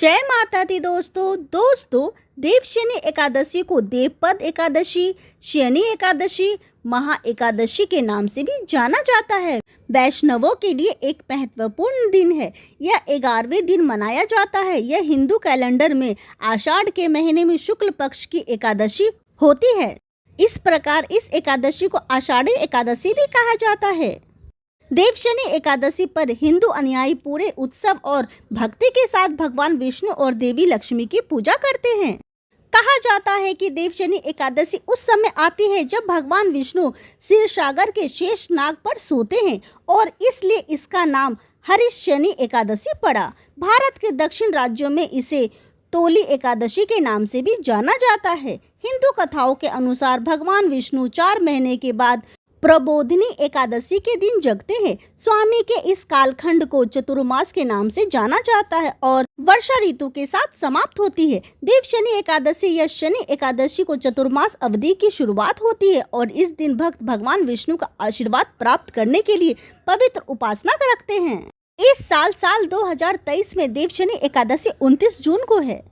जय माता दी दोस्तों देवशनि एकादशी को देवपद एकादशी, शनि एकादशी, महा एकादशी के नाम से भी जाना जाता है। वैष्णवों के लिए एक महत्वपूर्ण दिन है। यह 11वें दिन मनाया जाता है। यह हिंदू कैलेंडर में आषाढ़ के महीने में शुक्ल पक्ष की एकादशी होती है। इस प्रकार इस एकादशी को आषाढ़ी एकादशी भी कहा जाता है। देवशनि एकादशी पर हिंदू अनुयायी पूरे उत्सव और भक्ति के साथ भगवान विष्णु और देवी लक्ष्मी की पूजा करते हैं। कहा जाता है कि देवशनि एकादशी उस समय आती है जब भगवान विष्णु क्षीरसागर के शेष नाग पर सोते हैं और इसलिए इसका नाम हरिशनि एकादशी पड़ा। भारत के दक्षिण राज्यों में इसे तोली एकादशी के नाम से भी जाना जाता है। हिंदू कथाओं के अनुसार भगवान विष्णु 4 महीने के बाद प्रबोधिनी एकादशी के दिन जगते हैं। स्वामी के इस कालखंड को चतुर्मास के नाम से जाना जाता है और वर्षा ऋतु के साथ समाप्त होती है। देवशनि एकादशी या शनि एकादशी को चतुर्मास अवधि की शुरुआत होती है और इस दिन भक्त भगवान विष्णु का आशीर्वाद प्राप्त करने के लिए पवित्र उपासना रखते हैं। इस साल 2023 में देवशनि एकादशी 29 जून को है।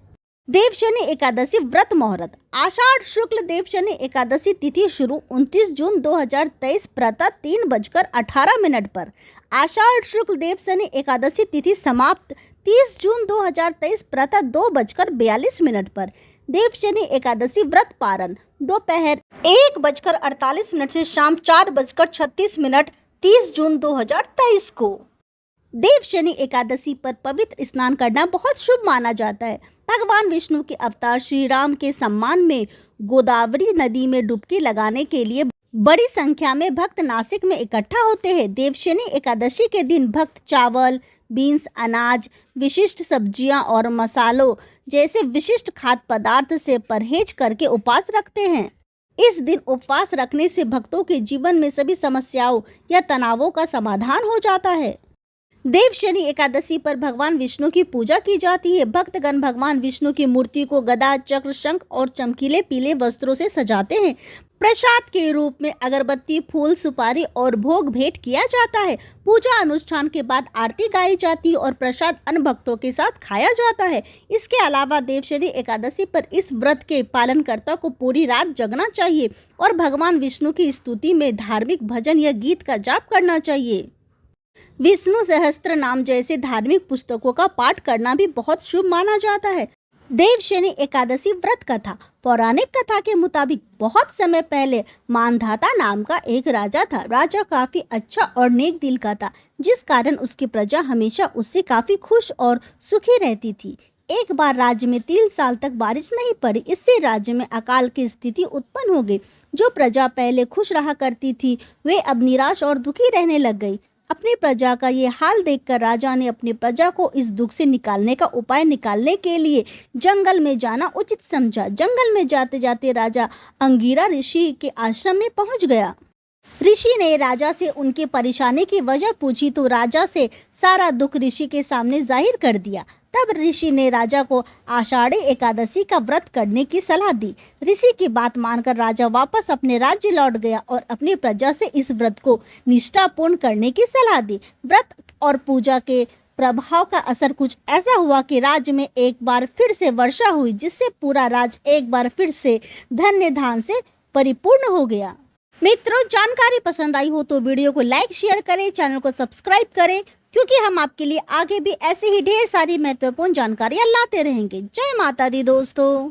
देवशनि एकादशी व्रत मुहूर्त। आषाढ़ शुक्ल देवशनि एकादशी तिथि शुरू 29 जून 2023 प्रातः 3:18 पर। आषाढ़ शुक्ल देवशनि एकादशी तिथि समाप्त 30 जून 2023 प्रातः 2:42 पर। देवशनि एकादशी व्रत पारण दोपहर 1:48 से शाम 4:36 30 जून 2023 को। देवशनि एकादशी पर पवित्र स्नान करना बहुत शुभ माना जाता है। भगवान विष्णु के अवतार श्री राम के सम्मान में गोदावरी नदी में डुबकी लगाने के लिए बड़ी संख्या में भक्त नासिक में इकट्ठा होते हैं। देवशनि एकादशी के दिन भक्त चावल, बीन्स, अनाज, विशिष्ट सब्जियां और मसालों जैसे विशिष्ट खाद्य पदार्थ से परहेज करके उपवास रखते हैं। इस दिन उपवास रखने से भक्तों के जीवन में सभी समस्याओं या तनावों का समाधान हो जाता है। देवशनि एकादशी पर भगवान विष्णु की पूजा की जाती है। भक्तगण भगवान विष्णु की मूर्ति को गदा, चक्र, शंख और चमकीले पीले वस्त्रों से सजाते हैं। प्रसाद के रूप में अगरबत्ती, फूल, सुपारी और भोग भेंट किया जाता है। पूजा अनुष्ठान के बाद आरती गाई जाती है और प्रसाद अन्य भक्तों के साथ खाया जाता है। इसके अलावा देवशनि एकादशी पर इस व्रत के पालनकर्ता को पूरी रात जगना चाहिए और भगवान विष्णु की स्तुति में धार्मिक भजन या गीत का जाप करना चाहिए। विष्णु सहस्त्र नाम जैसे धार्मिक पुस्तकों का पाठ करना भी बहुत शुभ माना जाता है। देवशनि एकादशी व्रत कथा। पौराणिक कथा के मुताबिक बहुत समय पहले मानधाता नाम का एक राजा था। राजा काफी अच्छा और नेक दिल का था, जिस कारण उसकी प्रजा हमेशा उससे काफी खुश और सुखी रहती थी। एक बार राज्य में 3 साल तक बारिश नहीं पड़ी। इससे राज्य में अकाल की स्थिति उत्पन्न हो गई। जो प्रजा पहले खुश रहा करती थी वे अब निराश और दुखी रहने लग गई। अपनी प्रजा का ये हाल देखकर राजा ने अपनी प्रजा को इस दुख से निकालने का उपाय निकालने के लिए जंगल में जाना उचित समझा। जंगल में जाते जाते राजा अंगिरा ऋषि के आश्रम में पहुंच गया। ऋषि ने राजा से उनकी परेशानी की वजह पूछी तो राजा से सारा दुख ऋषि के सामने जाहिर कर दिया। तब ऋषि ने राजा को आषाढ़ी एकादशी का व्रत करने की सलाह दी। ऋषि की बात मानकर राजा वापस अपने राज्य लौट गया और अपनी प्रजा से इस व्रत को निष्ठापूर्ण करने की सलाह दी। व्रत और पूजा के प्रभाव का असर कुछ ऐसा हुआ कि राज्य में एक बार फिर से वर्षा हुई, जिससे पूरा राज्य एक बार फिर से धन्य धान से परिपूर्ण हो गया। मित्रों, जानकारी पसंद आई हो तो वीडियो को लाइक, शेयर करें, चैनल को सब्सक्राइब करें, क्योंकि हम आपके लिए आगे भी ऐसे ही ढेर सारी महत्वपूर्ण जानकारियां लाते रहेंगे। जय माता दी दोस्तों।